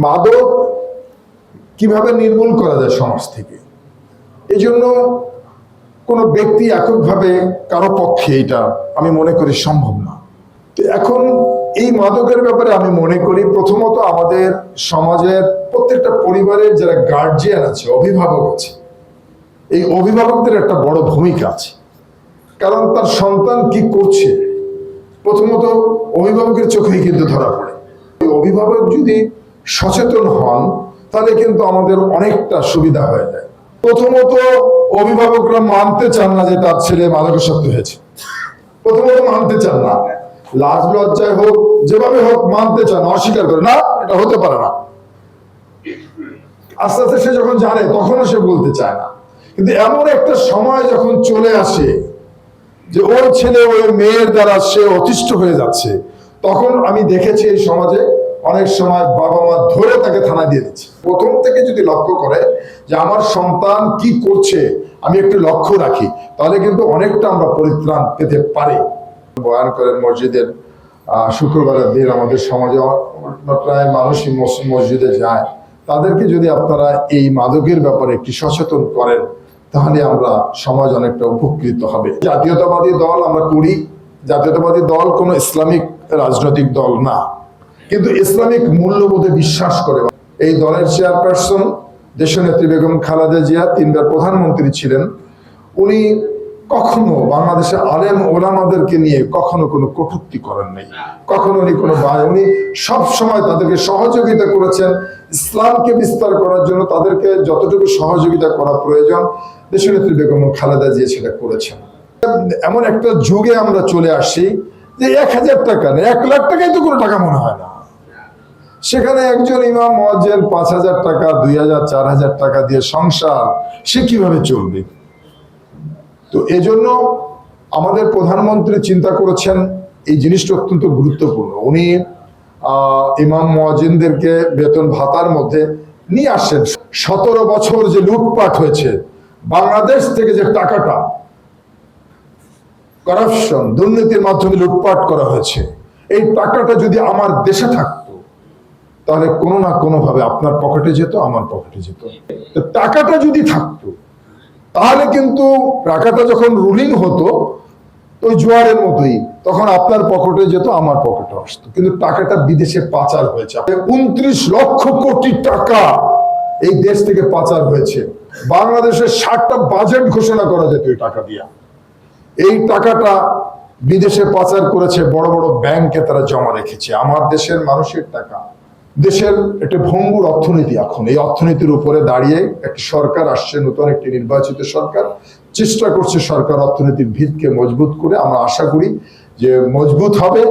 মাদক কিভাবে নির্মূল করা যায় সমাজ থেকে, এই জন্য কোনো ব্যক্তি এককভাবে কারো পক্ষে এটা আমি মনে করি সম্ভব না। তো এখন এই মাদকের ব্যাপারে আমি মনে করি প্রথমত আমাদের সমাজের প্রত্যেকটা পরিবারের যারা গার্জিয়ান আছে, অভিভাবক আছে, এই অভিভাবকদের একটা বড় ভূমিকা আছে। কারণ তার সন্তান কি করছে প্রথমত অভিভাবকের চোখেই কিন্তু ধরা পড়ে। অভিভাবক যদি সচেতন হন তাহলে কিন্তু আমাদের অনেকটা সুবিধা হয়ে যায়। প্রথমত অভিভাবকরা মানতে চান না যে তার ছেলে মাদকাসক্ত হয়েছে, প্রথমত মানতে চান না, লাজ লজ্জায় হোক যেভাবে হোক মানতে চান, অস্বীকার করে না, এটা হতে পারে না। আস্তে আস্তে সে যখন জানে তখনও সে বলতে চায় না। কিন্তু এমন একটা সময় যখন চলে আসে যে ওই ছেলে ওই মেয়ের দ্বারা সে অতিষ্ঠ হয়ে যাচ্ছে, তখন আমি দেখেছি এই সমাজে অনেক সময় বাবা মা ধরে তাকে থানায় দিয়ে দিচ্ছে। প্রথম থেকে যদি লক্ষ্য করে যে আমার সন্তান কি করছে আমি একটু লক্ষ্য রাখি, তাহলে কিন্তু অনেকটা আমরা পরিত্রাণ পেতে পারি। বয়ান করেন মসজিদের শুক্রবারের দিন আমাদের সমাজে প্রায় মানুষই মসজিদে যায়। তাদেরকে যদি আপনারা এই মাদকের ব্যাপারে একটি সচেতন করেন তাহলে আমরা সমাজ অনেকটা উপকৃত হবে। জাতীয়তাবাদী দল আমরা করি, জাতীয়তাবাদী দল কোনো ইসলামিক রাজনৈতিক দল না, কিন্তু ইসলামিক মূল্যবোধে বিশ্বাস করে। এই দলের চেয়ারপারসন দেশনেত্রী বেগম খালেদা জিয়া 3 বার প্রধানমন্ত্রী ছিলেন। উনি কখনো বাংলাদেশের আলেম ওলামাদেরকে নিয়ে কখনো কোনো কটূক্তি করেন নাই, কখনো উনি কোনো উনি সব সময় তাদেরকে সহযোগিতা করেছেন। ইসলামকে বিস্তার করার জন্য তাদেরকে যতটুকু সহযোগিতা করা প্রয়োজন দেশনেত্রী বেগম খালেদা জিয়া সেটা করেছেন। এমন একটা যুগে আমরা চলে আসি যে 1000 টাকা না 1 লাখ টাকাই তো কোনো টাকা মনে হয় না। সেখানে একজন ইমাম মুয়াজ্জিন 5000 টাকা 2000 4000 টাকা দিয়ে সংসার সে কিভাবে চলবে? তো এজন্য আমাদের প্রধানমন্ত্রী চিন্তা করেছেন এই জিনিসটা অত্যন্ত গুরুত্বপূর্ণ। উনি ইমাম মুয়াজ্জিনদেরকে বেতন ভাতার মধ্যে নিয়ে আসেন। 17 বছর যে লুটপাট হয়েছে বাংলাদেশ থেকে, যে টাকাটা করাপশন দুর্নীতির মাধ্যমে লুটপাট করা হয়েছে, এই টাকাটা যদি আমার দেশে থাকতো তাহলে কোনো না কোনো ভাবে আপনার পকেটে যেত, আমার পকেটে যেত। টাকাটা যদি থাকতো তাহলে কিন্তু টাকাটা যখন রুলিং হতো ওই জোয়ারের মতোই, তখন আপনার পকেটে যেত, আমার পকেটে আসতো। কিন্তু টাকাটা বিদেশে পাচার হয়েছে। 29 লক্ষ কোটি টাকা এই দেশ থেকে পাচার হয়েছে। বাংলাদেশের 60টা বাজেট ঘোষণা করা যেত এই টাকা দিয়া। এই টাকাটা বিদেশে পাচার করেছে, বড় বড় ব্যাংকে তারা জমা রেখেছে। আমার দেশের মানুষের টাকা। দেশের একটা ভঙ্গুর অর্থনীতি, এখন এই অর্থনীতির উপরে দাঁড়িয়ে একটি সরকার আসছে, নতুন একটি নির্বাচিত সরকার চেষ্টা করছে সরকার অর্থনীতির ভিতকে মজবুত করে। আমরা আশা করি যে মজবুত হবে।